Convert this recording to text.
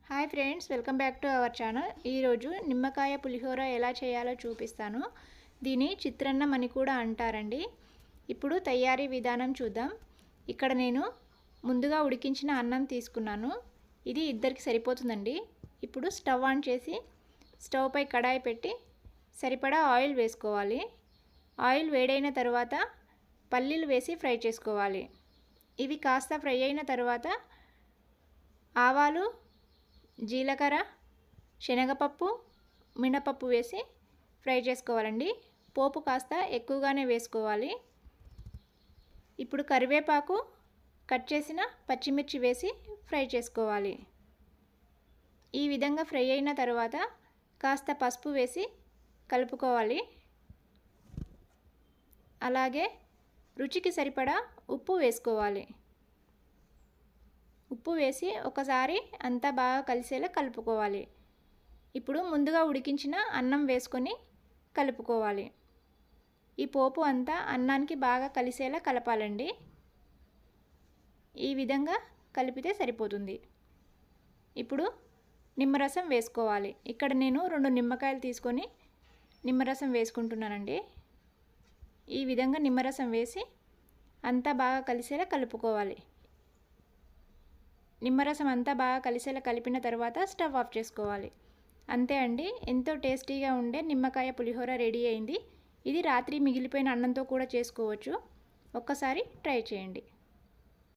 Hi friends, welcome back to our channel. ఈరోజు నిమ్మకాయ పులిహోర ఎలా చేయాలో చూపిస్తాను. దీని చిత్రన్నం అని కూడా అంటారండి. ఇప్పుడు తయారీ విధానం చూద్దాం. ఇక్కడ నేను ముందుగా ఉడికించిన అన్నం తీసుకున్నాను. ఇది ఇద్దరికి సరిపోతుందండి. ఇప్పుడు స్టవ్ ఆన్ చేసి స్టవ్ పై కడాయి పెట్టి సరిపడా ఆయిల్ వేసుకోవాలి. ఆయిల్ వేడైన తర్వాత పల్లీలు వేసి ఫ్రై చేసుకోవాలి. ఇవి కాస్త ఫ్రై అయిన తర్వాత ఆవాలు, జీలకర్ర, శనగపప్పు, మినపప్పు వేసి ఫ్రై చేసుకోవాలండి. పోపు కాస్త ఎక్కువగానే వేసుకోవాలి. ఇప్పుడు కరివేపాకు, కట్ చేసిన పచ్చిమిర్చి వేసి ఫ్రై చేసుకోవాలి. ఈ విధంగా ఫ్రై అయిన తర్వాత కాస్త పసుపు వేసి కలుపుకోవాలి. అలాగే రుచికి సరిపడా ఉప్పు వేసుకోవాలి. ఉప్పు వేసి ఒకసారి అంతా బాగా కలిసేలా కలుపుకోవాలి. ఇప్పుడు ముందుగా ఉడికించిన అన్నం వేసుకొని కలుపుకోవాలి. ఈ పోపు అంతా అన్నానికి బాగా కలిసేలా కలపాలండి. ఈ విధంగా కలిపితే సరిపోతుంది. ఇప్పుడు నిమ్మరసం వేసుకోవాలి. ఇక్కడ నేను 2 నిమ్మకాయలు తీసుకొని నిమ్మరసం వేసుకుంటున్నానండి. ఈ విధంగా నిమ్మరసం వేసి అంతా బాగా కలిసేలా కలుపుకోవాలి. నిమ్మరసం అంతా బాగా కలిసేలా కలిపిన తర్వాత స్టవ్ ఆఫ్ చేసుకోవాలి. అంతే అండి, ఎంతో టేస్టీగా ఉండే నిమ్మకాయ పులిహోర రెడీ అయింది. ఇది రాత్రి మిగిలిపోయిన అన్నంతో కూడా చేసుకోవచ్చు. ఒక్కసారి ట్రై చేయండి.